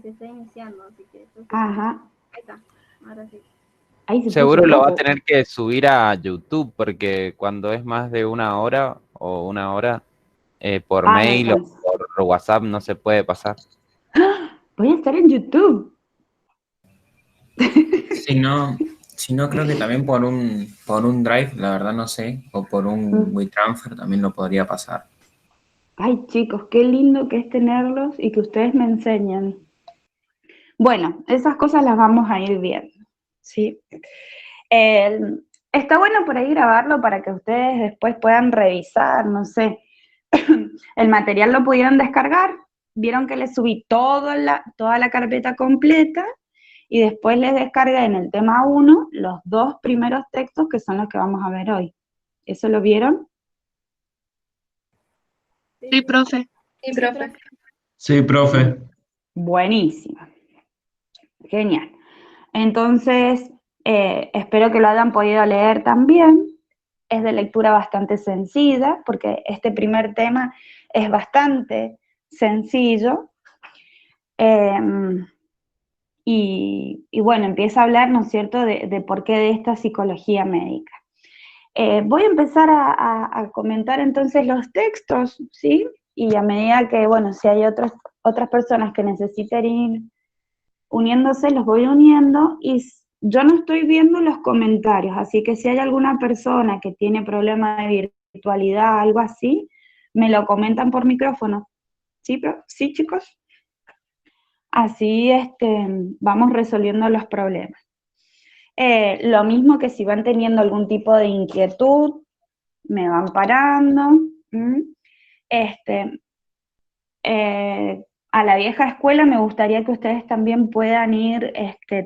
que se está iniciando, así que... Ajá. Ahí está, ahora sí. Ahí se Seguro puso lo va a rojo. tener que subir a YouTube, porque cuando es más de una hora o una hora, por Ah, no mail o alcanza. por WhatsApp no se puede pasar. Voy a estar en YouTube. Si no, creo que también por un Drive, la verdad no sé, o por un WeTransfer también lo podría pasar. Ay, chicos, qué lindo que es tenerlos y que ustedes me enseñen. Bueno, esas cosas las vamos a ir viendo, ¿sí? Está bueno por ahí grabarlo para que ustedes después puedan revisar, no sé. El material lo pudieron descargar, vieron que les subí toda la carpeta completa y después les descargué en el tema 1 los 2 primeros textos que son los que vamos a ver hoy. ¿Eso lo vieron? Sí, profe. Sí, profe. Sí, profe. Buenísimo. Genial. Entonces, espero que lo hayan podido leer también. Es de lectura bastante sencilla, porque este primer tema es bastante sencillo. Y bueno, empieza a hablar, ¿no es cierto?, de por qué de esta psicología médica. Voy a empezar a comentar entonces los textos, ¿sí? Y a medida que, bueno, si hay otras personas que necesiten ir uniéndose, los voy uniendo, y yo no estoy viendo los comentarios, así que si hay alguna persona que tiene problema de virtualidad, algo así, me lo comentan por micrófono. ¿Sí, ¿Sí, chicos? Así vamos resolviendo los problemas. Lo mismo que si van teniendo algún tipo de inquietud, me van parando. A la vieja escuela me gustaría que ustedes también puedan ir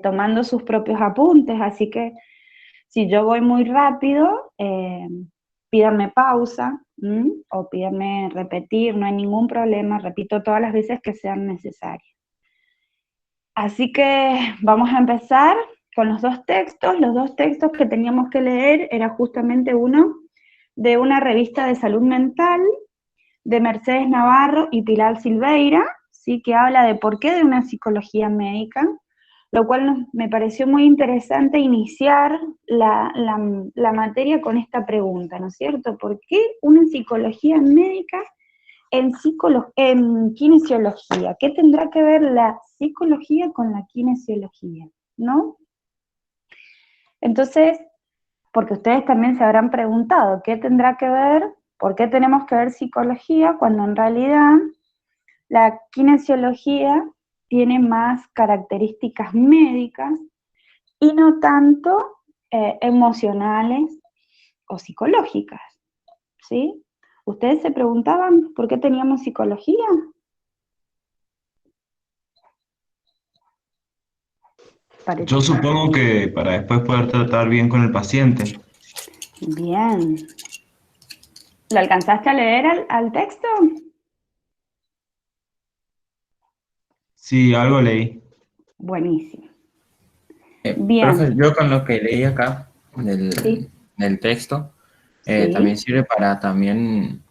tomando sus propios apuntes, así que si yo voy muy rápido, pídanme pausa, o pídanme repetir, no hay ningún problema, repito todas las veces que sean necesarias. Así que vamos a empezar con los dos textos. Los dos textos que teníamos que leer era justamente uno de una revista de salud mental de Mercedes Navarro y Pilar Silveira, ¿sí?, que habla de por qué de una psicología médica, lo cual me pareció muy interesante iniciar la materia con esta pregunta, ¿no es cierto? ¿Por qué una psicología médica en kinesiología? ¿Qué tendrá que ver la psicología con la kinesiología? ¿No? Entonces, porque ustedes también se habrán preguntado, ¿qué tendrá que ver? ¿Por qué tenemos que ver psicología cuando en realidad la kinesiología tiene más características médicas y no tanto emocionales o psicológicas? ¿Sí? ¿Ustedes se preguntaban por qué teníamos psicología? Yo supongo que para después poder tratar bien con el paciente. Bien. ¿Lo alcanzaste a leer al texto? Sí, algo leí. Buenísimo. Bien. Profe, yo con lo que leí acá Sí. del texto, Sí. también sirve para también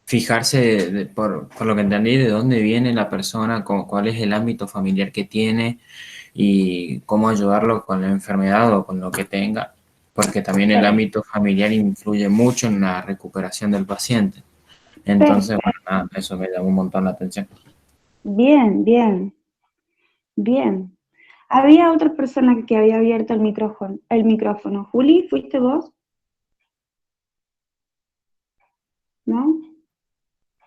fijarse, por lo que entendí, de dónde viene la persona, cuál es el ámbito familiar que tiene y cómo ayudarlo con la enfermedad o con lo que tenga, porque también el ámbito familiar influye mucho en la recuperación del paciente. Entonces, bueno, nada, eso me llamó un montón la atención. Bien, bien, bien. Había otra persona que había abierto el micrófono. Juli, ¿fuiste vos? ¿No?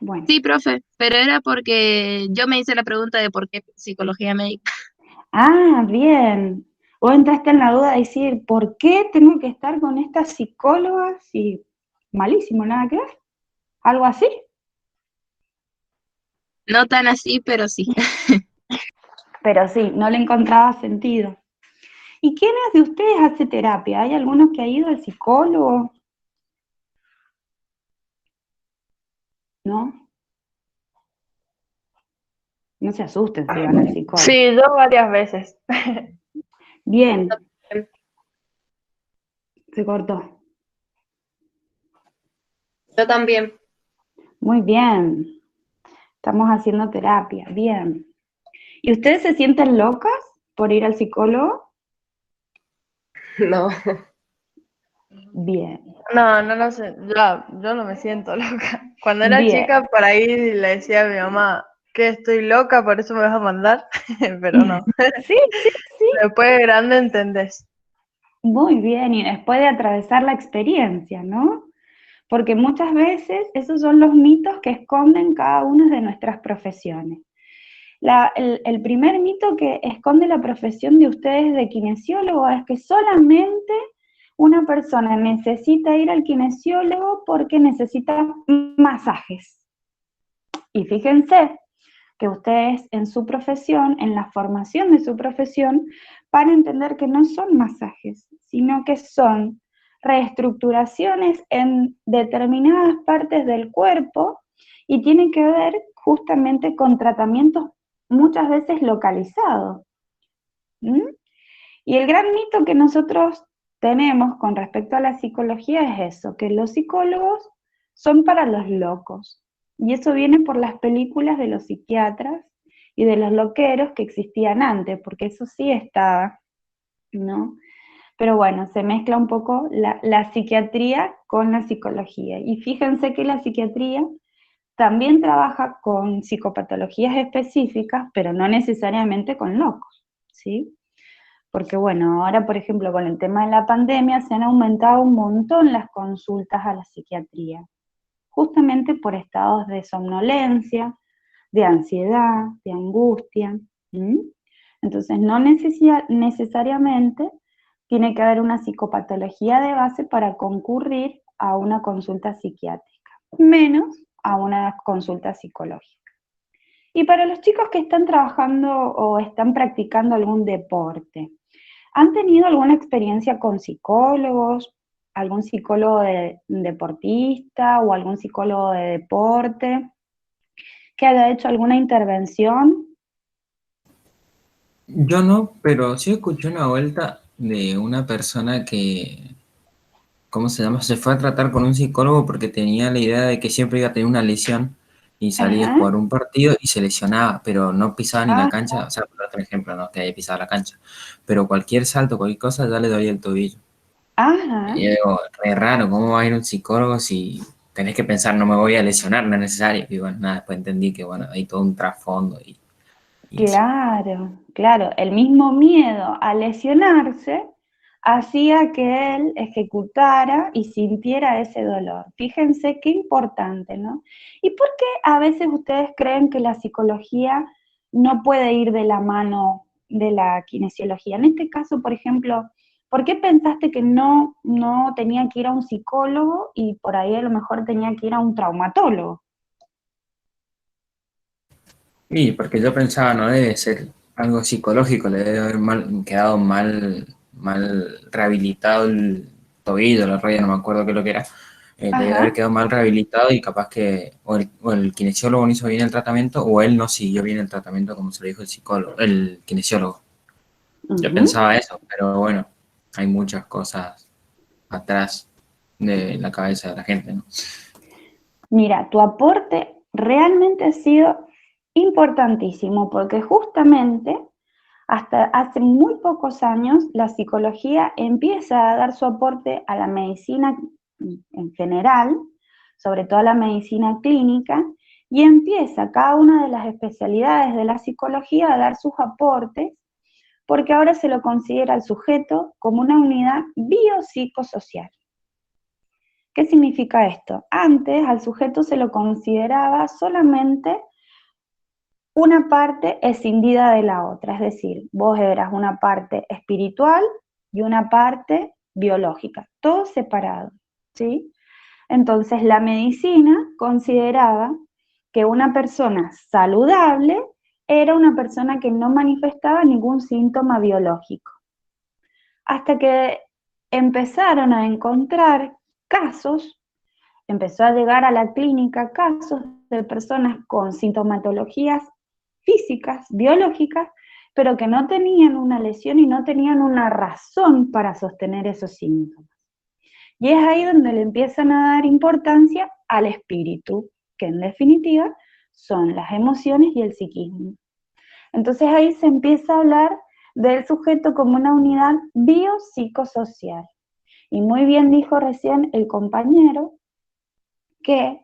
Bueno. Sí, profe, pero era porque yo me hice la pregunta de por qué psicología médica. Ah, bien. Vos entraste en la duda de decir, ¿por qué tengo que estar con esta psicóloga si malísimo, nada que ver? ¿Algo así? No tan así, pero sí. Pero sí, no le encontraba sentido. ¿Y quiénes de ustedes hace terapia? ¿Hay algunos que ha ido al psicólogo? ¿No? No se asusten si van al psicólogo. Sí, yo varias veces. Bien. Se cortó. Yo también. Muy bien. Estamos haciendo terapia. Bien. ¿Y ustedes se sienten locas por ir al psicólogo? No, Bien, no sé. Yo no me siento loca. Cuando era bien. chica, por ahí le decía a mi mamá que estoy loca, por eso me vas a mandar. Pero no. Sí, sí, sí. Después de grande entendés. Muy bien, y después de atravesar la experiencia, ¿no? Porque muchas veces esos son los mitos que esconden cada una de nuestras profesiones. El primer mito que esconde la profesión de ustedes de kinesiólogo es que solamente una persona necesita ir al kinesiólogo porque necesita masajes. Y fíjense que ustedes en su profesión, en la formación de su profesión, van a entender que no son masajes, sino que son reestructuraciones en determinadas partes del cuerpo y tienen que ver justamente con tratamientos muchas veces localizados. ¿Mm? Y el gran mito que nosotros tenemos con respecto a la psicología es eso, que los psicólogos son para los locos. Y eso viene por las películas de los psiquiatras y de los loqueros que existían antes, porque eso sí estaba, ¿no? Pero bueno, se mezcla un poco la psiquiatría con la psicología. Y fíjense que la psiquiatría también trabaja con psicopatologías específicas, pero no necesariamente con locos, ¿sí? Porque bueno, ahora por ejemplo con el tema de la pandemia se han aumentado un montón las consultas a la psiquiatría, justamente por estados de somnolencia, de ansiedad, de angustia. ¿Mm? Entonces no necesariamente tiene que haber una psicopatología de base para concurrir a una consulta psiquiátrica, menos a una consulta psicológica. Y para los chicos que están trabajando o están practicando algún deporte, ¿han tenido alguna experiencia con psicólogos, algún psicólogo deportista o algún psicólogo de deporte que haya hecho alguna intervención? Yo no, pero sí escuché una vuelta de una persona que, ¿cómo se llama? Se fue a tratar con un psicólogo porque tenía la idea de que siempre iba a tener una lesión y salía a Ajá. jugar un partido y se lesionaba, pero no pisaba ni la Ah, cancha, o sea, por otro ejemplo, no que haya pisado la cancha, pero cualquier salto, cualquier cosa, ya le doy el tobillo. ajá. Y yo digo, re raro, ¿cómo va a ir un psicólogo si tenés que pensar, no me voy a lesionar, no es necesario? Y bueno, nada, después entendí que, bueno, hay todo un trasfondo y eso. Claro, claro. El mismo miedo a lesionarse hacía que él ejecutara y sintiera ese dolor. Fíjense qué importante, ¿no? ¿Y por qué a veces ustedes creen que la psicología no puede ir de la mano de la kinesiología? En este caso, por ejemplo, ¿por qué pensaste que no tenía que ir a un psicólogo y por ahí a lo mejor tenía que ir a un traumatólogo? Y porque yo pensaba, no debe ser algo psicológico, le debe haber quedado mal rehabilitado el tobillo, la rodilla, no me acuerdo qué es lo que era. Le debe haber Ajá. quedado mal rehabilitado y capaz que o el kinesiólogo no hizo bien el tratamiento o él no siguió bien el tratamiento como se lo dijo el psicólogo, el kinesiólogo. Yo Ujú. pensaba eso, pero bueno, hay muchas cosas atrás de la cabeza de la gente, ¿no? Mira, tu aporte realmente ha sido importantísimo porque justamente hasta hace muy pocos años la psicología empieza a dar su aporte a la medicina en general, sobre todo a la medicina clínica, y empieza cada una de las especialidades de la psicología a dar sus aportes porque ahora se lo considera al sujeto como una unidad biopsicosocial. ¿Qué significa esto? Antes al sujeto se lo consideraba solamente una parte escindida de la otra, es decir, vos eras una parte espiritual y una parte biológica, todo separado, ¿sí? Entonces la medicina consideraba que una persona saludable era una persona que no manifestaba ningún síntoma biológico. Hasta que empezaron a encontrar casos, empezó a llegar a la clínica casos de personas con sintomatologías físicas, biológicas, pero que no tenían una lesión y no tenían una razón para sostener esos síntomas. Y es ahí donde le empiezan a dar importancia al espíritu, que en definitiva son las emociones y el psiquismo. Entonces ahí se empieza a hablar del sujeto como una unidad biopsicosocial. Y muy bien dijo recién el compañero que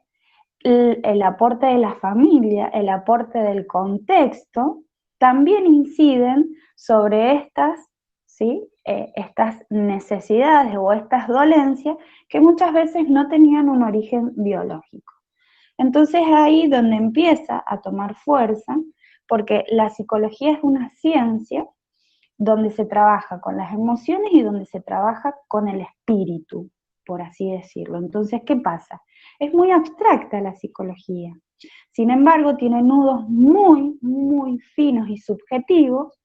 el aporte de la familia, el aporte del contexto, también inciden sobre estas, ¿sí? Estas necesidades o estas dolencias que muchas veces no tenían un origen biológico. Entonces ahí donde empieza a tomar fuerza, porque la psicología es una ciencia donde se trabaja con las emociones y donde se trabaja con el espíritu, por así decirlo. Entonces, ¿qué pasa? Es muy abstracta la psicología. Sin embargo, tiene nudos muy, muy finos y subjetivos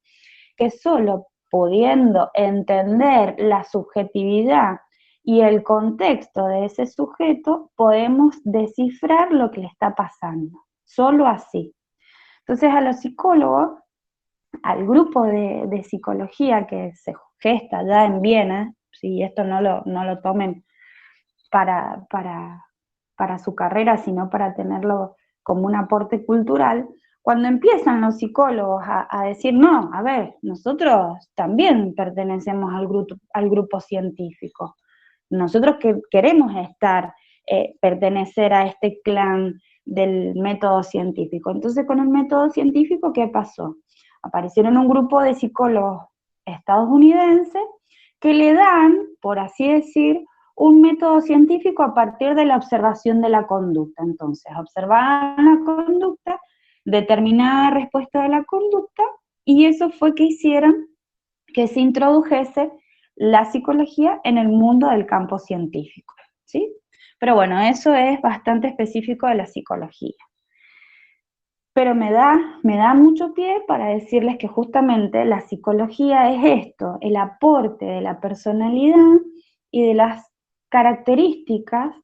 que solo pudiendo entender la subjetividad y el contexto de ese sujeto, podemos descifrar lo que le está pasando. Solo así. Entonces, a los psicólogos, al grupo de psicología que se gesta ya en Viena, si esto no lo tomen para su carrera, sino para tenerlo como un aporte cultural, cuando empiezan los psicólogos a decir, no, a ver, nosotros también pertenecemos al grupo científico, nosotros que queremos pertenecer a este clan del método científico. Entonces, con el método científico, ¿qué pasó? Aparecieron un grupo de psicólogos estadounidenses que le dan, por así decir, un método científico a partir de la observación de la conducta. Entonces, observaban la conducta, determinada respuesta de la conducta, y eso fue que hicieron que se introdujese la psicología en el mundo del campo científico, ¿sí? Pero bueno, eso es bastante específico de la psicología. Pero me da mucho pie para decirles que justamente la psicología es esto, el aporte de la personalidad y de las características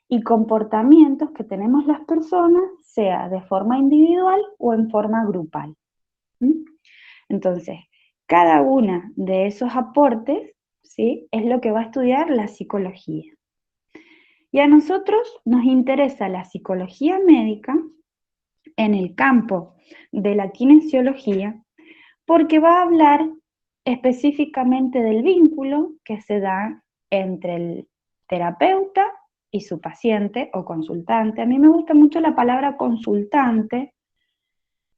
y comportamientos que tenemos las personas, sea de forma individual o en forma grupal. ¿Mm? Entonces, cada una de esos aportes, ¿sí?, es lo que va a estudiar la psicología. Y a nosotros nos interesa la psicología médica en el campo de la kinesiología, porque va a hablar específicamente del vínculo que se da entre el terapeuta y su paciente o consultante. A mí me gusta mucho la palabra consultante,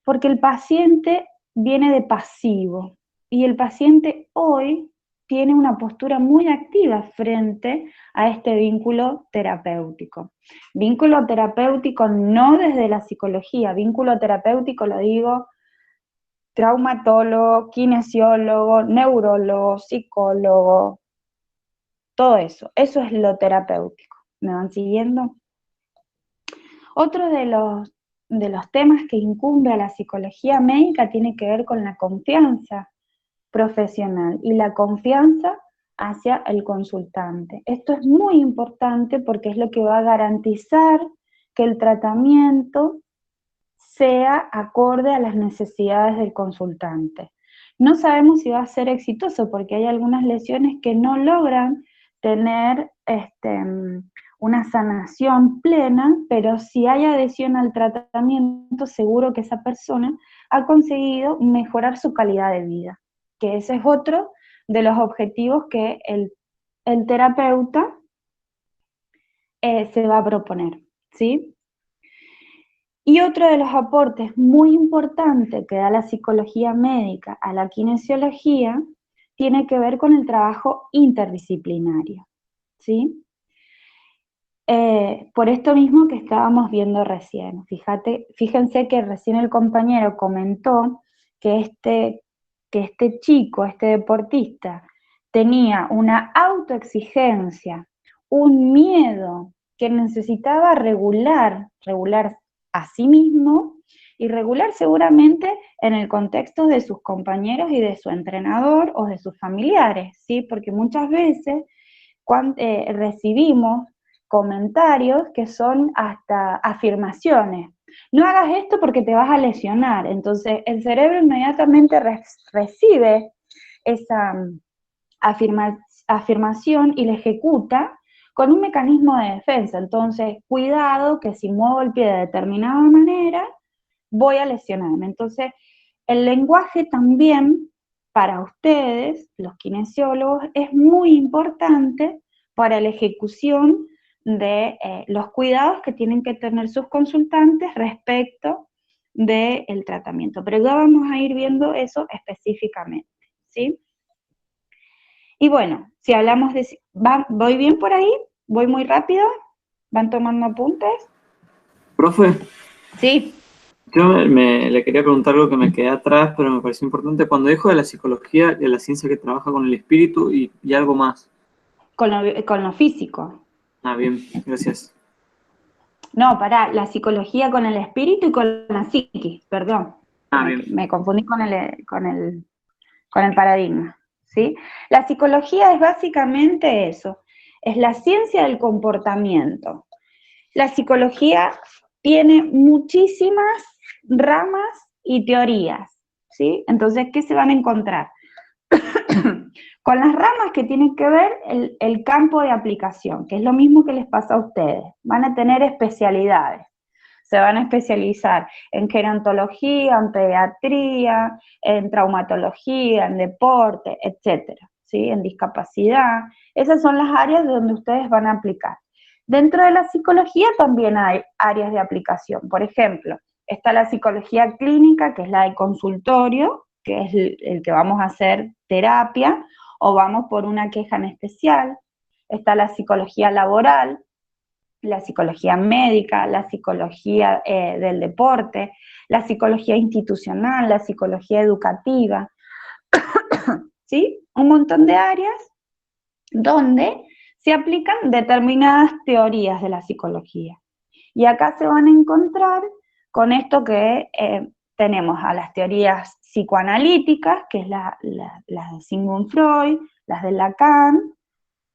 porque el paciente viene de pasivo, y el paciente hoy tiene una postura muy activa frente a este vínculo terapéutico. Vínculo terapéutico no desde la psicología, vínculo terapéutico lo digo traumatólogo, kinesiólogo, neurólogo, psicólogo, todo eso es lo terapéutico. ¿Me van siguiendo? Otro de los temas que incumbe a la psicología médica tiene que ver con la confianza profesional y la confianza hacia el consultante. Esto es muy importante porque es lo que va a garantizar que el tratamiento sea acorde a las necesidades del consultante. No sabemos si va a ser exitoso porque hay algunas lesiones que no logran tener una sanación plena, pero si hay adhesión al tratamiento, seguro que esa persona ha conseguido mejorar su calidad de vida, que ese es otro de los objetivos que el terapeuta se va a proponer, ¿sí? Y otro de los aportes muy importantes que da la psicología médica a la kinesiología tiene que ver con el trabajo interdisciplinario, ¿sí? Por esto mismo que estábamos viendo recién. Fíjense que recién el compañero comentó que este chico, este deportista, tenía una autoexigencia, un miedo que necesitaba regular a sí mismo y regular seguramente en el contexto de sus compañeros y de su entrenador o de sus familiares, ¿sí? Porque muchas veces recibimos comentarios que son hasta afirmaciones. No hagas esto porque te vas a lesionar. Entonces el cerebro inmediatamente recibe esa afirmación y la ejecuta con un mecanismo de defensa. Entonces, cuidado que si muevo el pie de determinada manera, voy a lesionarme. Entonces, el lenguaje también, para ustedes, los kinesiólogos, es muy importante para la ejecución de los cuidados que tienen que tener sus consultantes respecto del tratamiento. Pero ya vamos a ir viendo eso específicamente, ¿sí? Y bueno, si hablamos de... ¿Voy bien por ahí? ¿Voy muy rápido? ¿Van tomando apuntes? Profe, Sí. yo le quería preguntar algo que me quedé atrás, pero me pareció importante. Cuando dijo de la psicología, de la ciencia que trabaja con el espíritu y algo más. Con lo físico. Ah, bien, gracias. No, pará, la psicología con el espíritu y con la psiquis, perdón. Ah, bien. Me confundí con el paradigma, ¿sí? La psicología es básicamente eso, es la ciencia del comportamiento. La psicología tiene muchísimas ramas y teorías, ¿sí? Entonces, ¿qué se van a encontrar? Con las ramas que tienen que ver el campo de aplicación, que es lo mismo que les pasa a ustedes. Van a tener especialidades. Se van a especializar en gerontología, en pediatría, en traumatología, en deporte, etcétera, ¿sí? En discapacidad. Esas son las áreas donde ustedes van a aplicar. Dentro de la psicología también hay áreas de aplicación. Por ejemplo, está la psicología clínica, que es la de consultorio, que es el que vamos a hacer terapia, o vamos por una queja en especial. Está la psicología laboral, la psicología médica, la psicología del deporte, la psicología institucional, la psicología educativa, ¿sí? Un montón de áreas donde se aplican determinadas teorías de la psicología. Y acá se van a encontrar con esto que tenemos a las teorías psicoanalíticas, que es las de Sigmund Freud, las de Lacan.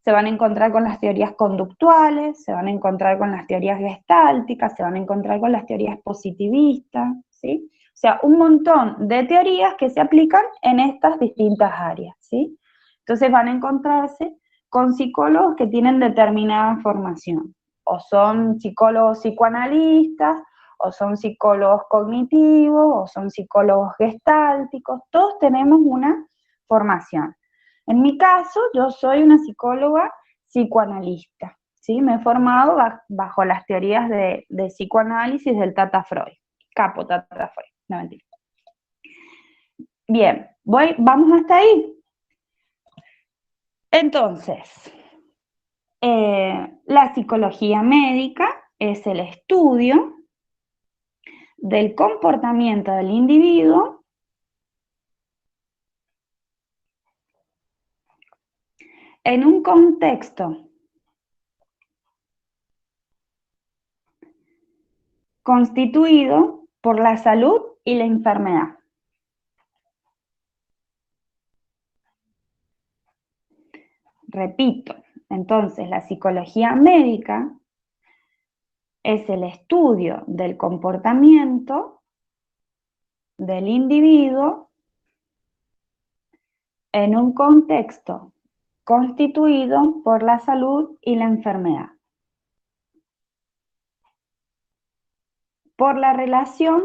Se van a encontrar con las teorías conductuales, se van a encontrar con las teorías gestálticas, se van a encontrar con las teorías positivistas, ¿sí? O sea, un montón de teorías que se aplican en estas distintas áreas, ¿sí? Entonces van a encontrarse con psicólogos que tienen determinada formación, o son psicólogos psicoanalistas, o son psicólogos cognitivos, o son psicólogos gestálticos, todos tenemos una formación. En mi caso, yo soy una psicóloga psicoanalista, ¿sí? Me he formado bajo las teorías de psicoanálisis del Tata Freud, capo Tata Freud, no mentira. Bien, ¿vamos hasta ahí? Entonces, la psicología médica es el estudio del comportamiento del individuo en un contexto constituido por la salud y la enfermedad. Repito, entonces la psicología médica es el estudio del comportamiento del individuo en un contexto constituido por la salud y la enfermedad. Por la relación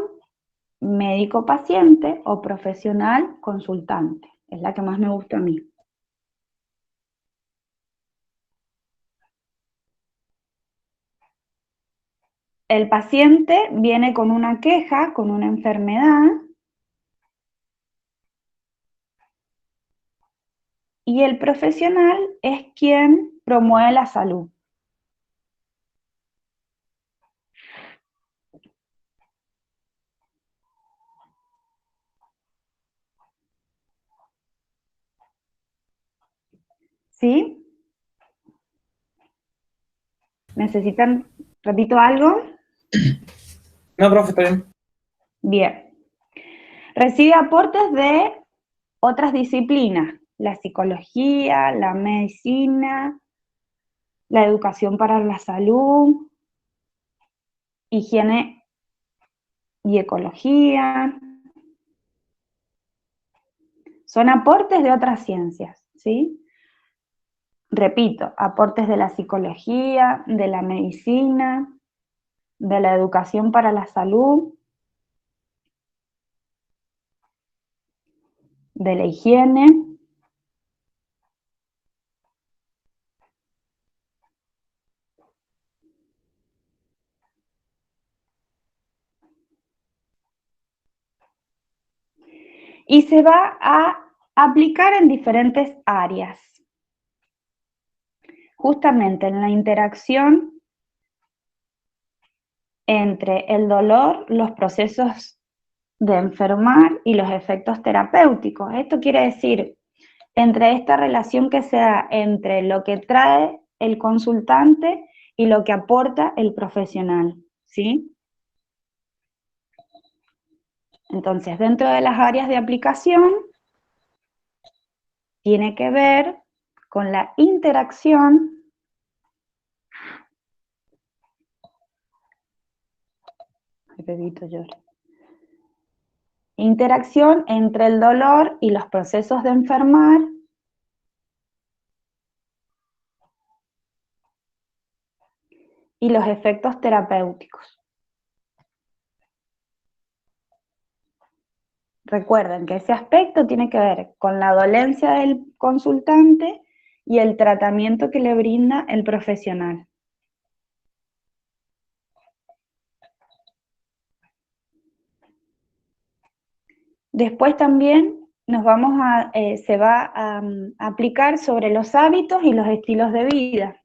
médico-paciente o profesional-consultante. Es la que más me gusta a mí. El paciente viene con una queja, con una enfermedad, y el profesional es quien promueve la salud. ¿Sí? ¿Necesitan, repito algo? No, profe, está bien. Bien. Recibe aportes de otras disciplinas, la psicología, la medicina, la educación para la salud, higiene y ecología. Son aportes de otras ciencias, ¿sí? Repito, aportes de la psicología, de la medicina, de la educación para la salud. de la higiene. Y se va a aplicar en diferentes áreas. Justamente en la interacción entre el dolor, los procesos de enfermar y los efectos terapéuticos. Esto quiere decir, entre esta relación que se da entre lo que trae el consultante y lo que aporta el profesional, ¿sí? Entonces, dentro de las áreas de aplicación, tiene que ver con la interacción entre el dolor y los procesos de enfermar y los efectos terapéuticos. Recuerden que ese aspecto tiene que ver con la dolencia del consultante y el tratamiento que le brinda el profesional. Después también se va a aplicar sobre los hábitos y los estilos de vida.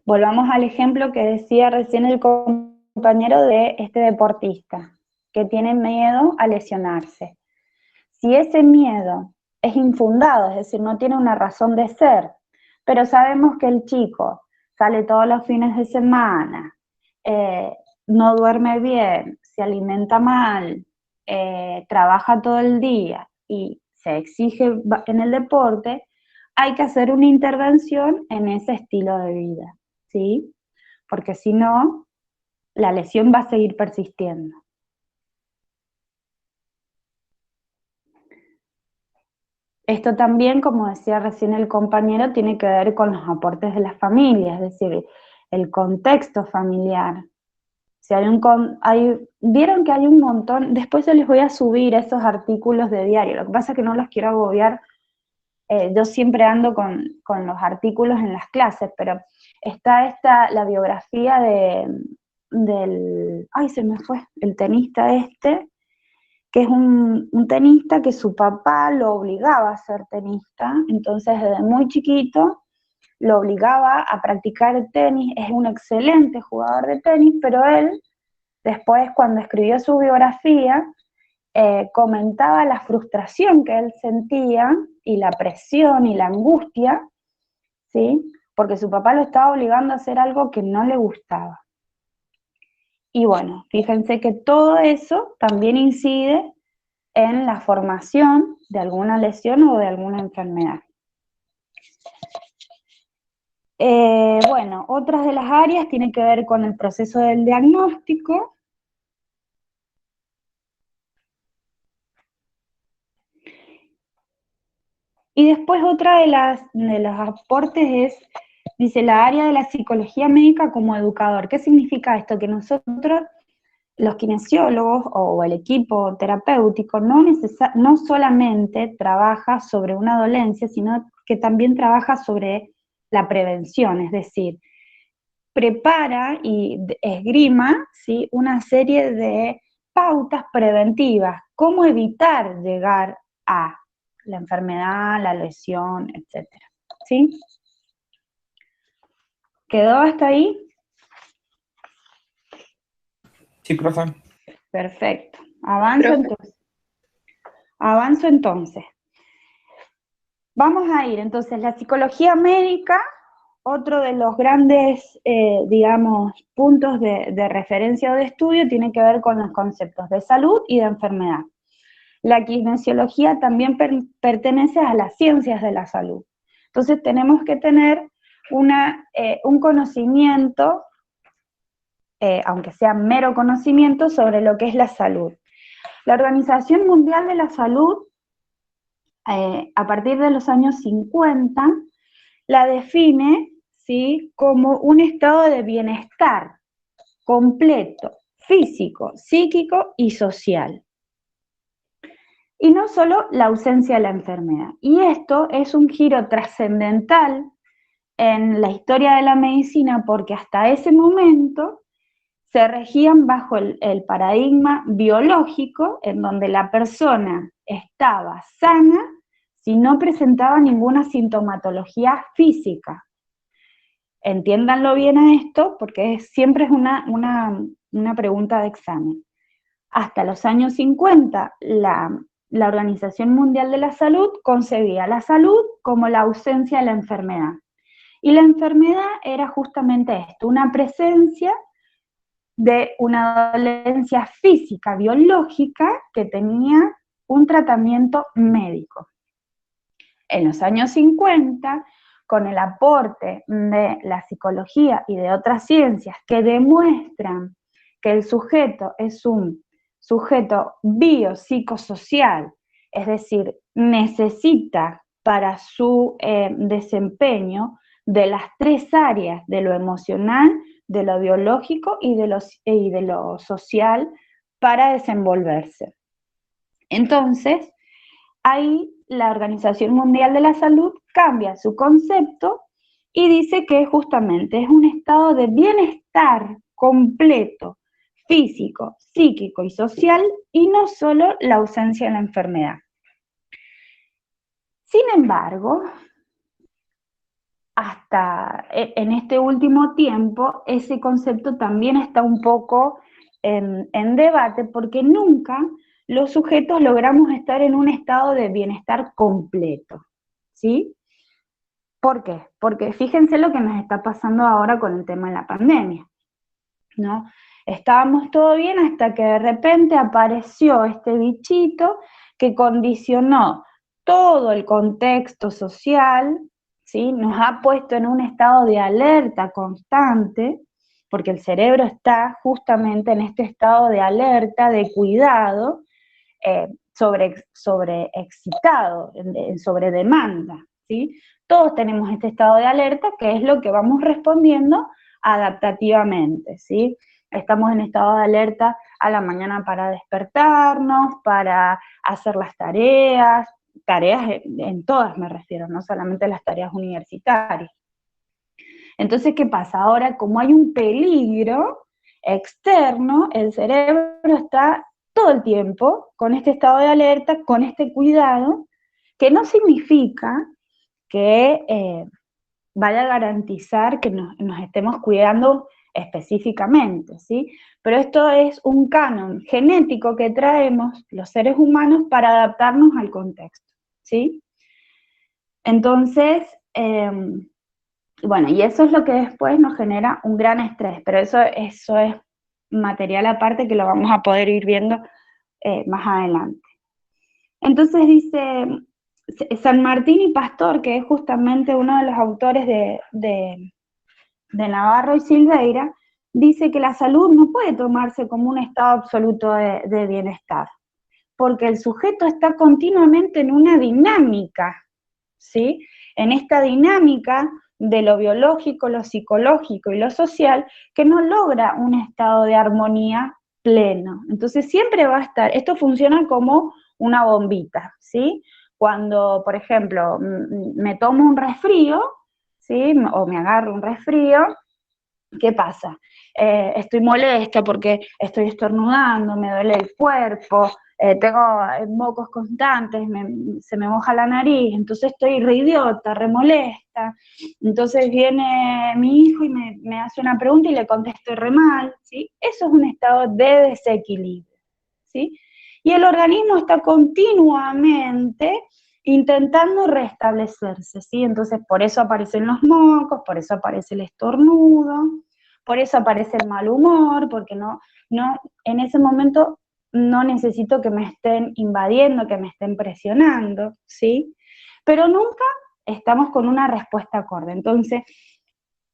Volvamos al ejemplo que decía recién el compañero de este deportista, que tiene miedo a lesionarse. Si ese miedo es infundado, es decir, no tiene una razón de ser, pero sabemos que el chico sale todos los fines de semana, no duerme bien, se alimenta mal, trabaja todo el día y se exige en el deporte, hay que hacer una intervención en ese estilo de vida, ¿sí? Porque si no, la lesión va a seguir persistiendo. Esto también, como decía recién el compañero, tiene que ver con los aportes de las familias, es decir, el contexto familiar. Si vieron que hay un montón, después yo les voy a subir esos artículos de diario, lo que pasa es que no los quiero agobiar, yo siempre ando con los artículos en las clases, pero está la biografía se me fue, el tenista que es un tenista que su papá lo obligaba a ser tenista, entonces desde muy chiquito lo obligaba a practicar tenis, es un excelente jugador de tenis, pero él, después cuando escribió su biografía, comentaba la frustración que él sentía, y la presión y la angustia, ¿sí? Porque su papá lo estaba obligando a hacer algo que no le gustaba. Y bueno, fíjense que todo eso también incide en la formación de alguna lesión o de alguna enfermedad. Bueno, otras de las áreas tienen que ver con el proceso del diagnóstico. Y después otra de los aportes es, dice, la área de la psicología médica como educador. ¿Qué significa esto? Que nosotros, los kinesiólogos o el equipo terapéutico, no solamente trabaja sobre una dolencia, sino que también trabaja sobre la prevención, es decir, prepara y esgrima, ¿sí?, una serie de pautas preventivas, cómo evitar llegar a la enfermedad, la lesión, etcétera, ¿sí? ¿Quedó hasta ahí? Sí, profe. Perfecto. Avanzo entonces. Vamos a ir, entonces, la psicología médica, otro de los grandes, digamos, puntos de referencia o de estudio tiene que ver con los conceptos de salud y de enfermedad. La kinesiología también pertenece a las ciencias de la salud. Entonces tenemos que tener un conocimiento, aunque sea mero conocimiento, sobre lo que es la salud. La Organización Mundial de la Salud, a partir de los años 50, la define, ¿sí?, como un estado de bienestar completo, físico, psíquico y social. Y no solo la ausencia de la enfermedad. Y esto es un giro trascendental en la historia de la medicina, porque hasta ese momento se regían bajo el paradigma biológico, en donde la persona estaba sana si no presentaba ninguna sintomatología física. Entiéndanlo bien a esto, porque siempre es una pregunta de examen. Hasta los años 50, la Organización Mundial de la Salud concebía la salud como la ausencia de la enfermedad. Y la enfermedad era justamente esto, una presencia de una dolencia física, biológica, que tenía un tratamiento médico. En los años 50, con el aporte de la psicología y de otras ciencias que demuestran que el sujeto es un sujeto biopsicosocial, es decir, necesita para su desempeño de las tres áreas, de lo emocional, de lo biológico y de lo social, para desenvolverse. Entonces, ahí la Organización Mundial de la Salud cambia su concepto y dice que justamente es un estado de bienestar completo, físico, psíquico y social, y no solo la ausencia de la enfermedad. Sin embargo, hasta en este último tiempo, ese concepto también está un poco en debate, porque nunca los sujetos logramos estar en un estado de bienestar completo, ¿sí? ¿Por qué? Porque fíjense lo que nos está pasando ahora con el tema de la pandemia, ¿no? Estábamos todo bien hasta que de repente apareció este bichito que condicionó todo el contexto social, ¿sí? Nos ha puesto en un estado de alerta constante, porque el cerebro está justamente en este estado de alerta, de cuidado, sobreexcitado, sobre demanda, ¿sí? Todos tenemos este estado de alerta, que es lo que vamos respondiendo adaptativamente, ¿sí? Estamos en estado de alerta a la mañana para despertarnos, para hacer las tareas en todas me refiero, no solamente las tareas universitarias. Entonces, ¿qué pasa? Ahora, como hay un peligro externo, el cerebro está todo el tiempo con este estado de alerta, con este cuidado, que no significa que vaya a garantizar que nos estemos cuidando específicamente, ¿sí? Pero esto es un canon genético que traemos los seres humanos para adaptarnos al contexto, ¿sí? Entonces, bueno, y eso es lo que después nos genera un gran estrés, pero eso es material aparte que lo vamos a poder ir viendo más adelante. Entonces dice San Martín y Pastor, que es justamente uno de los autores de Navarro y Silveira, dice que la salud no puede tomarse como un estado absoluto de bienestar, porque el sujeto está continuamente en una dinámica, ¿sí? En esta dinámica de lo biológico, lo psicológico y lo social, que no logra un estado de armonía pleno. Entonces siempre va a estar, esto funciona como una bombita, ¿sí? Cuando, por ejemplo, me tomo un resfrío, ¿sí? O me agarro un resfrío, ¿qué pasa? Estoy molesta porque estoy estornudando, me duele el cuerpo, tengo mocos constantes, se me moja la nariz, entonces estoy re idiota, re molesta, entonces viene mi hijo y me hace una pregunta y le contesto re mal, ¿sí? Eso es un estado de desequilibrio, ¿sí? Y el organismo está continuamente intentando restablecerse, ¿sí? Entonces por eso aparecen los mocos, por eso aparece el estornudo, por eso aparece el mal humor, porque no, en ese momento no necesito que me estén invadiendo, que me estén presionando, ¿sí? Pero nunca estamos con una respuesta acorde. Entonces,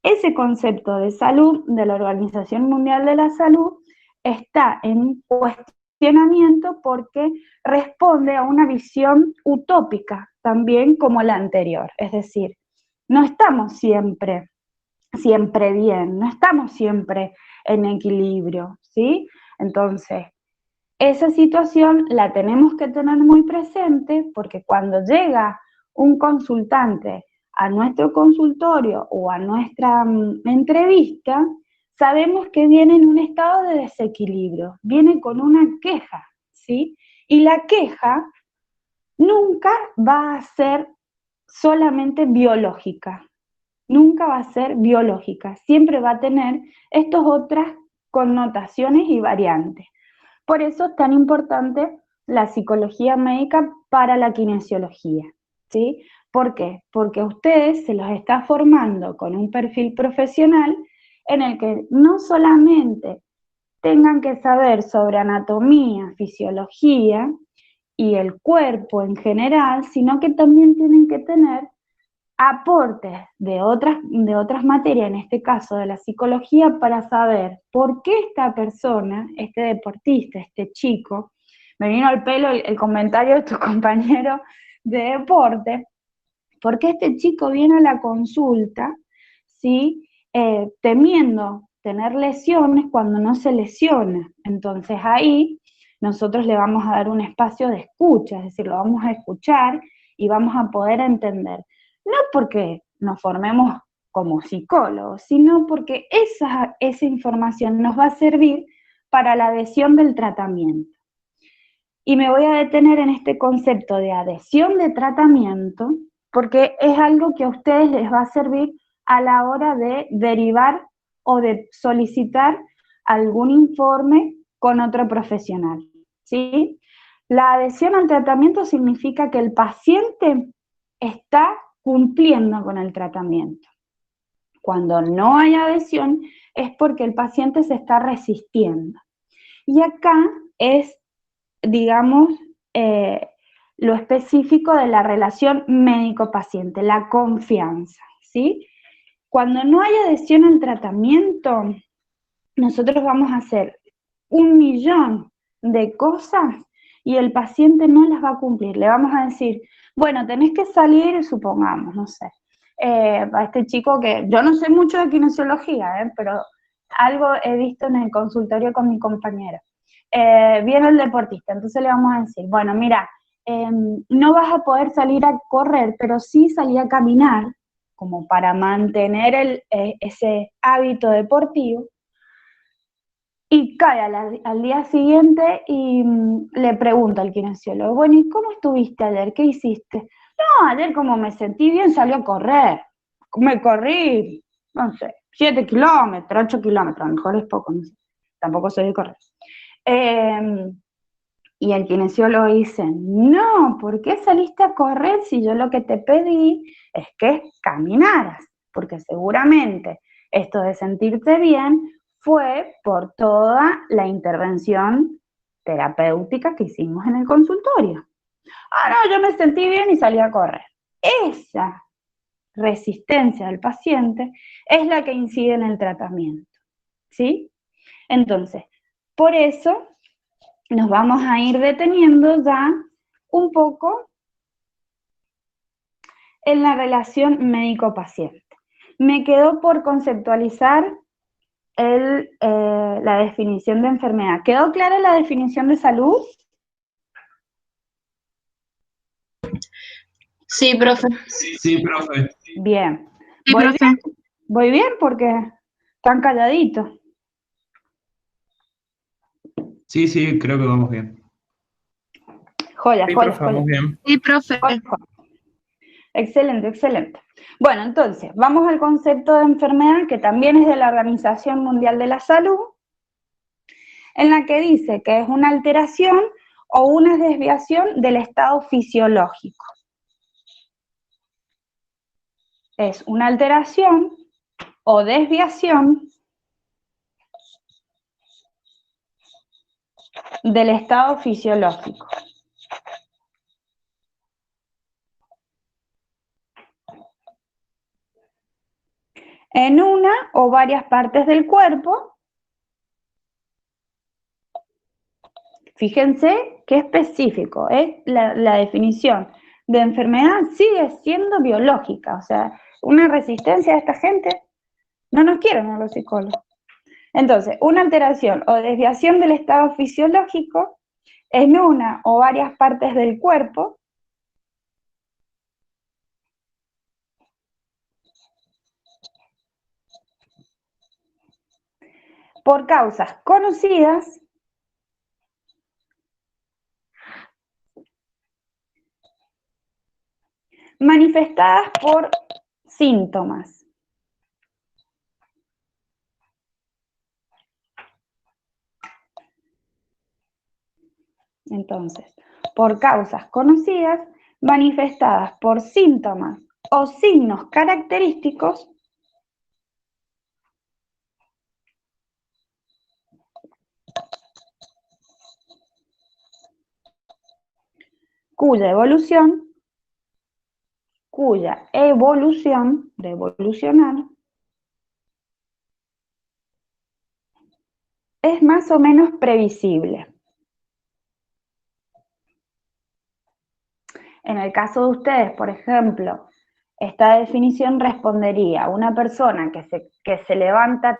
ese concepto de salud de la Organización Mundial de la Salud está en cuestionamiento porque responde a una visión utópica, también como la anterior. Es decir, no estamos siempre bien, no estamos siempre en equilibrio, ¿sí? Entonces, esa situación la tenemos que tener muy presente porque cuando llega un consultante a nuestro consultorio o a nuestra entrevista, sabemos que viene en un estado de desequilibrio, viene con una queja, ¿sí? Y la queja nunca va a ser solamente biológica, nunca va a ser biológica, siempre va a tener estas otras connotaciones y variantes. Por eso es tan importante la psicología médica para la kinesiología, ¿sí? ¿Por qué? Porque a ustedes se los está formando con un perfil profesional en el que no solamente tengan que saber sobre anatomía, fisiología y el cuerpo en general, sino que también tienen que tener aportes de otras materias, en este caso de la psicología, para saber por qué esta persona, este deportista, este chico, me vino al pelo el comentario de tu compañero de deporte, por qué este chico viene a la consulta, ¿sí? Temiendo tener lesiones cuando no se lesiona. Entonces ahí nosotros le vamos a dar un espacio de escucha, es decir, lo vamos a escuchar y vamos a poder entender. No porque nos formemos como psicólogos, sino porque esa información nos va a servir para la adhesión del tratamiento. Y me voy a detener en este concepto de adhesión de tratamiento, porque es algo que a ustedes les va a servir a la hora de derivar o de solicitar algún informe con otro profesional, ¿sí? La adhesión al tratamiento significa que el paciente está cumpliendo con el tratamiento. Cuando no hay adhesión es porque el paciente se está resistiendo. Y acá es, digamos, lo específico de la relación médico-paciente, la confianza, ¿sí? Cuando no hay adhesión al tratamiento, nosotros vamos a hacer 1.000.000 de cosas y el paciente no las va a cumplir. Le vamos a decir, bueno, tenés que salir, supongamos, no sé, a este chico que, yo no sé mucho de kinesiología, pero algo he visto en el consultorio con mi compañera. Viene el deportista, entonces le vamos a decir, bueno, mira, no vas a poder salir a correr, pero sí salir a caminar, como para mantener ese hábito deportivo. Y cae al día siguiente y le pregunta al kinesiólogo, bueno, ¿y cómo estuviste ayer? ¿Qué hiciste? No, ayer como me sentí bien salí a correr. Me corrí, no sé, 7 kilómetros, 8 kilómetros, a lo mejor es poco, no sé. Tampoco soy de correr. Y el kinesiólogo dice, no, ¿por qué saliste a correr si yo lo que te pedí es que caminaras? Porque seguramente esto de sentirte bien fue por toda la intervención terapéutica que hicimos en el consultorio. Ah, no, yo me sentí bien y salí a correr. Esa resistencia del paciente es la que incide en el tratamiento, ¿sí? Entonces, por eso nos vamos a ir deteniendo ya un poco en la relación médico-paciente. Me quedó por conceptualizar la definición de enfermedad. ¿Quedó clara la definición de salud? Sí, profe. Sí, profe. Bien. Sí, ¿Voy profe. bien? Voy bien porque están calladitos. Sí, sí, creo que vamos bien. Joya, Sí, joya, profe, vamos joya. bien. Sí, profe. Excelente, excelente. Bueno, entonces, vamos al concepto de enfermedad, que también es de la Organización Mundial de la Salud, en la que dice que es una alteración o una desviación del estado fisiológico. Es una alteración o desviación del estado fisiológico. En una o varias partes del cuerpo. Fíjense qué específico, ¿eh? La definición de enfermedad sigue siendo biológica, o sea, una resistencia de esta gente no nos quieren a los psicólogos. Entonces, una alteración o desviación del estado fisiológico en una o varias partes del cuerpo por causas conocidas manifestadas por síntomas. Entonces, por causas conocidas manifestadas por síntomas o signos característicos cuya evolución de evolucionar, es más o menos previsible. En el caso de ustedes, por ejemplo, esta definición respondería a una persona que se levanta,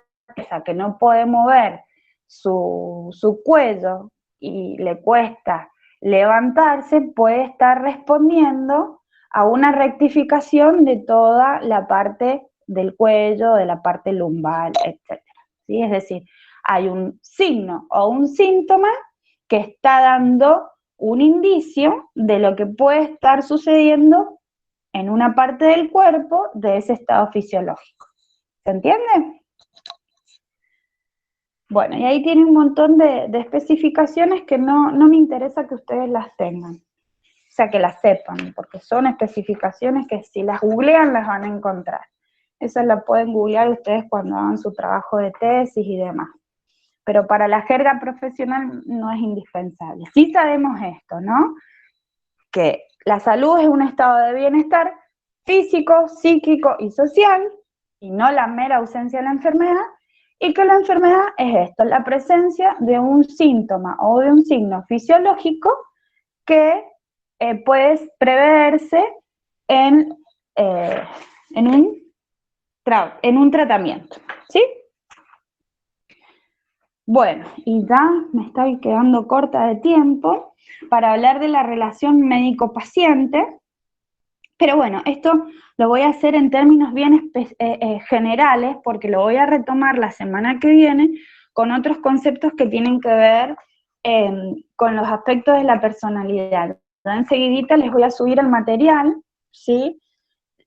que no puede mover su cuello y le cuesta levantarse, puede estar respondiendo a una rectificación de toda la parte del cuello, de la parte lumbar, etc. ¿Sí? Es decir, hay un signo o un síntoma que está dando un indicio de lo que puede estar sucediendo en una parte del cuerpo de ese estado fisiológico. ¿Se entiende? Bueno, y ahí tiene un montón de especificaciones que no me interesa que ustedes las tengan. O sea, que las sepan, porque son especificaciones que si las googlean las van a encontrar. Esas las pueden googlear ustedes cuando hagan su trabajo de tesis y demás. Pero para la jerga profesional no es indispensable. Sí sabemos esto, ¿no? Que la salud es un estado de bienestar físico, psíquico y social, y no la mera ausencia de la enfermedad, y que la enfermedad es esto, la presencia de un síntoma o de un signo fisiológico que puede preverse en un tratamiento, ¿sí? Bueno, y ya me estoy quedando corta de tiempo para hablar de la relación médico-paciente, pero bueno, esto lo voy a hacer en términos bien generales, porque lo voy a retomar la semana que viene con otros conceptos que tienen que ver con los aspectos de la personalidad. Ya enseguidita les voy a subir el material, ¿sí?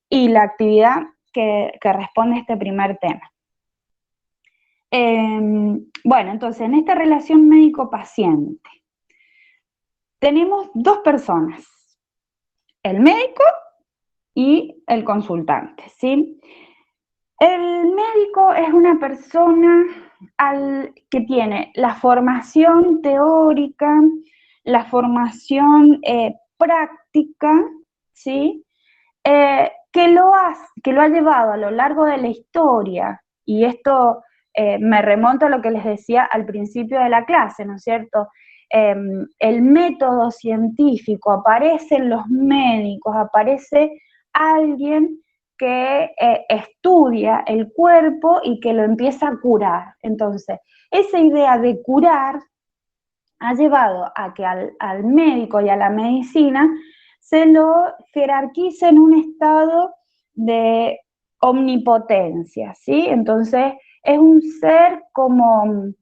Y la actividad que responde a este primer tema. Bueno, entonces, en esta relación médico-paciente, tenemos dos personas, el médico y el consultante, ¿sí? El médico es una persona que tiene la formación teórica, la formación práctica, ¿sí? Que lo ha llevado a lo largo de la historia, y esto me remonta a lo que les decía al principio de la clase, ¿no es cierto? El método científico, aparecen los médicos, aparece alguien que estudia el cuerpo y que lo empieza a curar. Entonces, esa idea de curar ha llevado a que al médico y a la medicina se lo jerarquice en un estado de omnipotencia, ¿sí? Entonces, es un ser como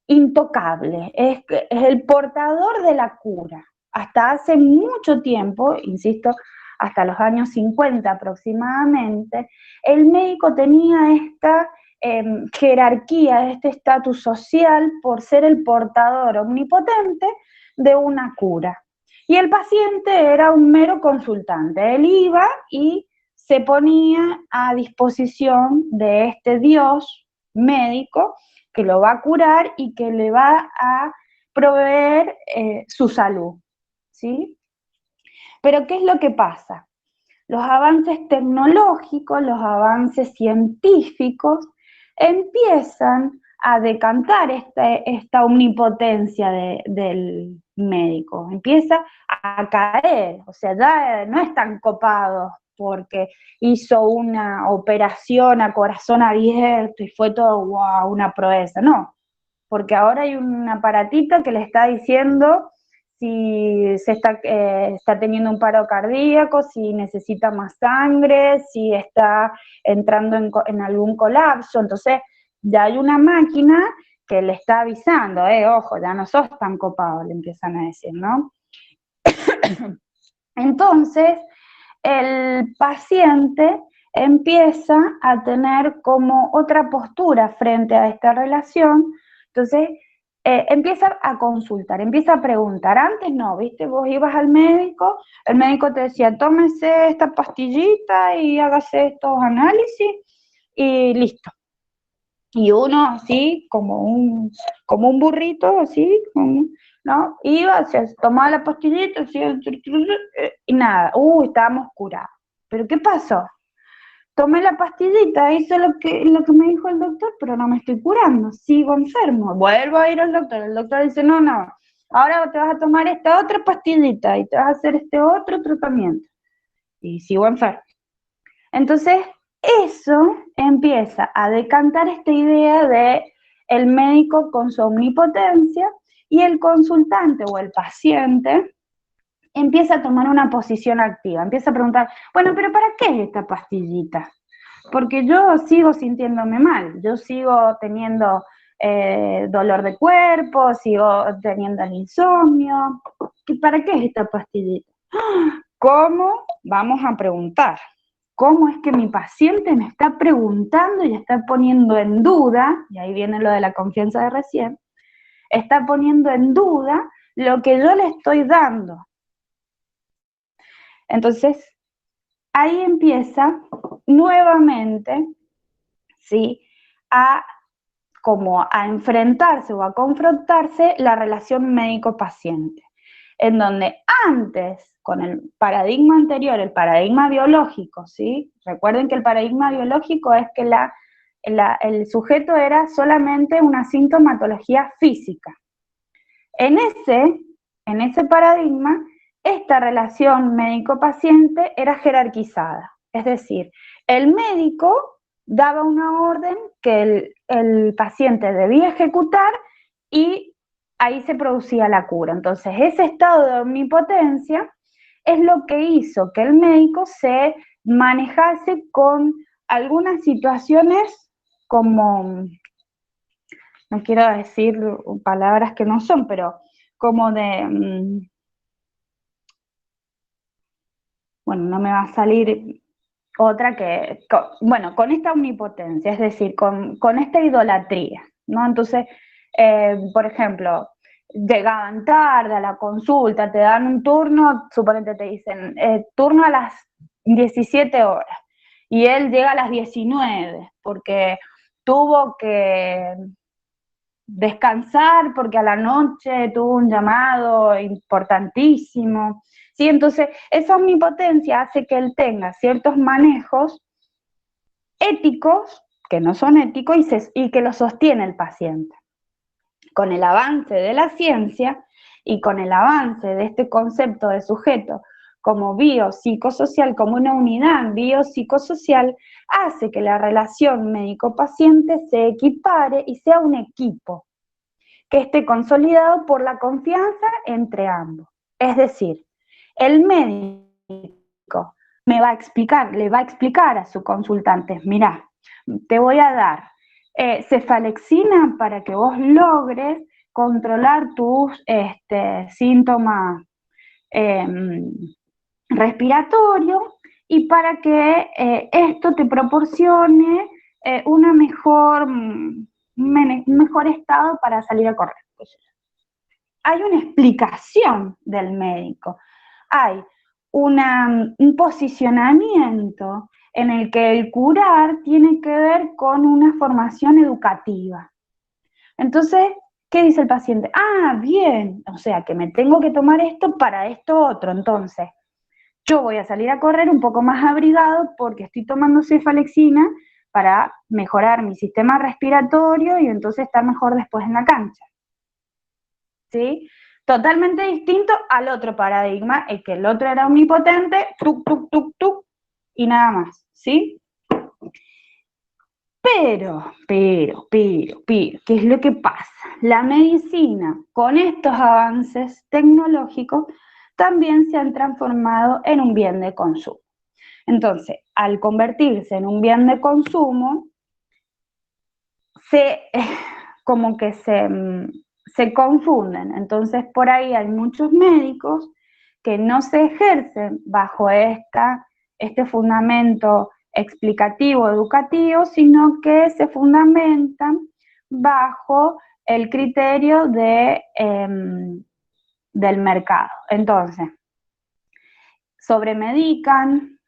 intocable, es el portador de la cura. Hasta hace mucho tiempo, insisto, hasta los años 50 aproximadamente, el médico tenía esta jerarquía, este estatus social por ser el portador omnipotente de una cura. Y el paciente era un mero consultante, él iba y se ponía a disposición de este Dios médico que lo va a curar y que le va a proveer su salud, ¿sí? Pero ¿qué es lo que pasa? Los avances tecnológicos, los avances científicos empiezan a decantar esta omnipotencia del médico, empieza a caer, o sea, ya no es tan copado porque hizo una operación a corazón abierto y fue todo, wow, una proeza. No, porque ahora hay un aparatito que le está diciendo si se está teniendo un paro cardíaco, si necesita más sangre, si está entrando en algún colapso. Entonces, ya hay una máquina que le está avisando, ojo, ya no sos tan copado, le empiezan a decir, ¿no? Entonces, el paciente empieza a tener como otra postura frente a esta relación. Entonces, empieza a consultar, empieza a preguntar. Antes no, ¿viste? Vos ibas al médico, el médico te decía, tómese esta pastillita y hágase estos análisis y listo. Y uno así, como un burrito, así, ¿no? Iba, se tomaba la pastillita, así, y nada, estábamos curados. ¿Pero qué pasó? Tomé la pastillita, hice lo que me dijo el doctor, pero no me estoy curando, sigo enfermo. Vuelvo a ir al doctor, el doctor dice, no, ahora te vas a tomar esta otra pastillita y te vas a hacer este otro tratamiento. Y sigo enfermo. Entonces, eso empieza a decantar esta idea de el médico con su omnipotencia y el consultante o el paciente empieza a tomar una posición activa, empieza a preguntar, bueno, pero ¿para qué es esta pastillita? Porque yo sigo sintiéndome mal, yo sigo teniendo dolor de cuerpo, sigo teniendo el insomnio, ¿para qué es esta pastillita? ¿Cómo? Vamos a preguntar. ¿Cómo es que mi paciente me está preguntando y está poniendo en duda, y ahí viene lo de la confianza de recién, está poniendo en duda lo que yo le estoy dando? Entonces, ahí empieza nuevamente, ¿sí?, a enfrentarse o a confrontarse la relación médico-paciente, en donde antes, con el paradigma anterior, el paradigma biológico, ¿sí? Recuerden que el paradigma biológico es que el sujeto era solamente una sintomatología física. En ese paradigma, esta relación médico-paciente era jerarquizada, es decir, el médico daba una orden que el paciente debía ejecutar y ahí se producía la cura. Entonces, ese estado de omnipotencia es lo que hizo que el médico se manejase con algunas situaciones como, no quiero decir palabras que no son, pero como de, bueno, no me va a salir otra que, con esta omnipotencia, es decir, con esta idolatría, ¿no? Entonces, por ejemplo, llegaban tarde a la consulta, te dan un turno, suponete te dicen, turno a las 17 horas, y él llega a las 19, porque tuvo que descansar, porque a la noche tuvo un llamado importantísimo, ¿sí? Entonces, esa omnipotencia hace que él tenga ciertos manejos éticos, que no son éticos, y que lo sostiene el paciente. Con el avance de la ciencia y con el avance de este concepto de sujeto como biopsicosocial, como una unidad biopsicosocial, hace que la relación médico-paciente se equipare y sea un equipo, que esté consolidado por la confianza entre ambos. Es decir, el médico le va a explicar a su consultante, mirá, te voy a dar cefalexina para que vos logres controlar tus síntomas respiratorios y para que esto te proporcione un mejor estado para salir a correr. Hay una explicación del médico, hay un posicionamiento en el que el curar tiene que ver con una formación educativa. Entonces, ¿qué dice el paciente? Ah, bien, o sea que me tengo que tomar esto para esto otro. Entonces, yo voy a salir a correr un poco más abrigado porque estoy tomando cefalexina para mejorar mi sistema respiratorio y entonces estar mejor después en la cancha. ¿Sí? Totalmente distinto al otro paradigma, el que el otro era omnipotente, tuc, tuc, tuc, tuc, y nada más, ¿sí? Pero, ¿qué es lo que pasa? La medicina, con estos avances tecnológicos, también se han transformado en un bien de consumo. Entonces, al convertirse en un bien de consumo, como que se confunden. Entonces, por ahí hay muchos médicos que no se ejercen bajo este fundamento explicativo, educativo, sino que se fundamentan bajo el criterio del mercado. Entonces, sobremedican,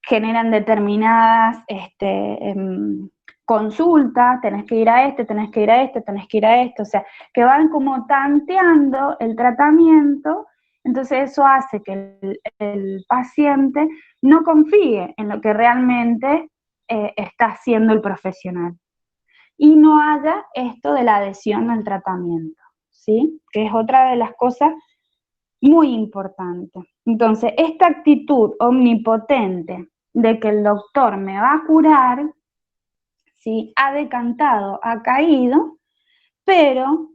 generan determinadas consultas, tenés que ir a tenés que ir a tenés que ir a o sea, que van como tanteando el tratamiento. Entonces eso hace que el paciente no confíe en lo que realmente está haciendo el profesional y no haya esto de la adhesión al tratamiento, ¿sí? Que es otra de las cosas muy importantes. Entonces, esta actitud omnipotente de que el doctor me va a curar, ¿sí? Ha decantado, ha caído, pero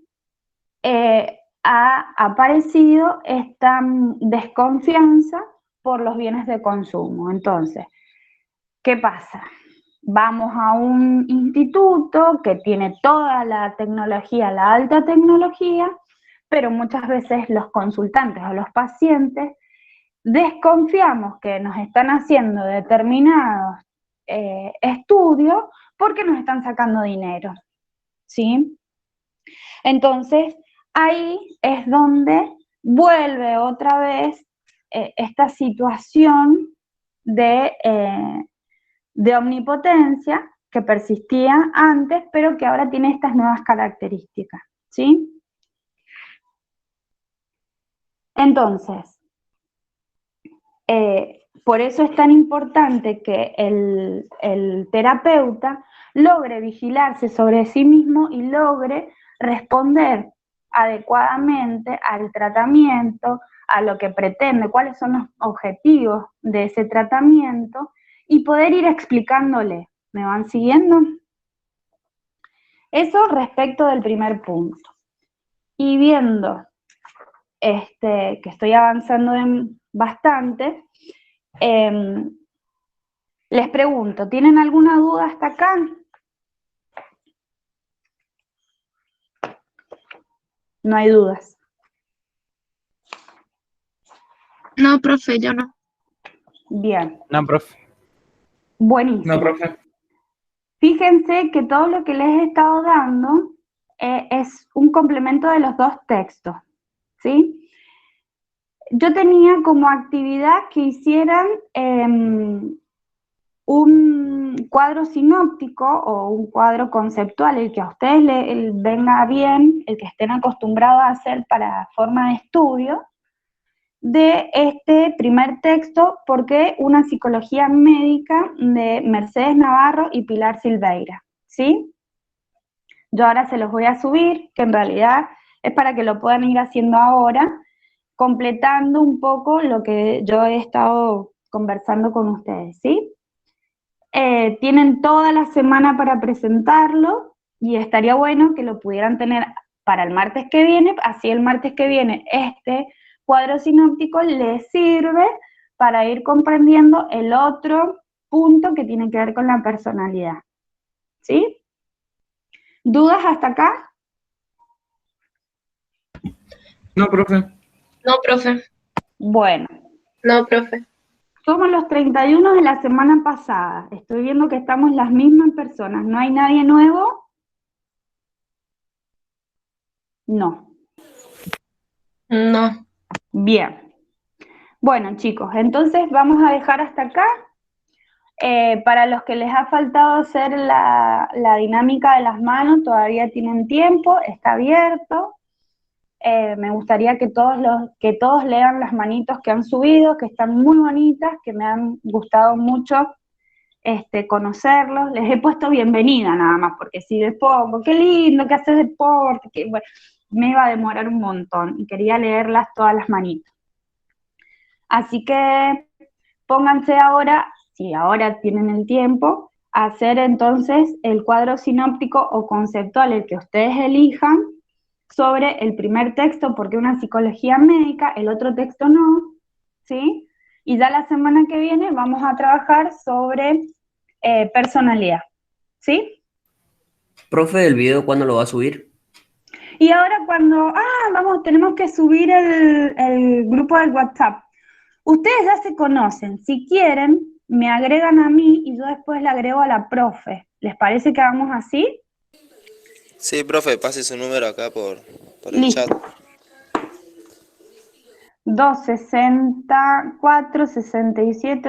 ha aparecido esta desconfianza por los bienes de consumo. Entonces, ¿qué pasa? Vamos a un instituto que tiene toda la tecnología, la alta tecnología, pero muchas veces los consultantes o los pacientes desconfiamos que nos están haciendo determinados estudios porque nos están sacando dinero, ¿sí? Entonces, ahí es donde vuelve otra vez esta situación de omnipotencia que persistía antes, pero que ahora tiene estas nuevas características, ¿sí? Entonces, por eso es tan importante que el terapeuta logre vigilarse sobre sí mismo y logre responder adecuadamente al tratamiento, a lo que pretende, cuáles son los objetivos de ese tratamiento y poder ir explicándole. ¿Me van siguiendo? Eso respecto del primer punto. Y viendo que estoy avanzando bastante, les pregunto, ¿tienen alguna duda hasta acá? No hay dudas. No, profe, yo no. Bien. No, profe. Buenísimo. No, profe. Fíjense que todo lo que les he estado dando es un complemento de los dos textos, ¿sí? Yo tenía como actividad que hicieran un cuadro sinóptico o un cuadro conceptual, el que a ustedes les venga bien, el que estén acostumbrados a hacer para forma de estudio, de este primer texto, porque una psicología médica de Mercedes Navarro y Pilar Silveira, ¿sí? Yo ahora se los voy a subir, que en realidad es para que lo puedan ir haciendo ahora, completando un poco lo que yo he estado conversando con ustedes, ¿sí? Tienen toda la semana para presentarlo y estaría bueno que lo pudieran tener para el martes que viene, así el martes que viene este cuadro sinóptico les sirve para ir comprendiendo el otro punto que tiene que ver con la personalidad, ¿sí? ¿Dudas hasta acá? No, profe. No, profe. Bueno. No, profe. Somos los 31 de la semana pasada. Estoy viendo que estamos las mismas personas. ¿No hay nadie nuevo? No. No. Bien. Bueno, chicos, entonces vamos a dejar hasta acá. Para los que les ha faltado hacer la dinámica de las manos, todavía tienen tiempo, está abierto. Me gustaría que todos lean las manitos que han subido, que están muy bonitas, que me han gustado mucho conocerlos. Les he puesto bienvenida nada más, porque si les pongo, qué lindo que haces deporte, bueno, me iba a demorar un montón y quería leerlas todas las manitos. Así que pónganse ahora, si ahora tienen el tiempo, a hacer entonces el cuadro sinóptico o conceptual, el que ustedes elijan, sobre el primer texto, porque una psicología médica, el otro texto no, ¿sí? Y ya la semana que viene vamos a trabajar sobre personalidad, ¿sí? Profe, ¿el video cuándo lo va a subir? Y ahora tenemos que subir el grupo del WhatsApp. Ustedes ya se conocen, si quieren, me agregan a mí y yo después le agrego a la profe. ¿Les parece que hagamos así? Sí, profe, pase su número acá por el Listo. chat. 264 67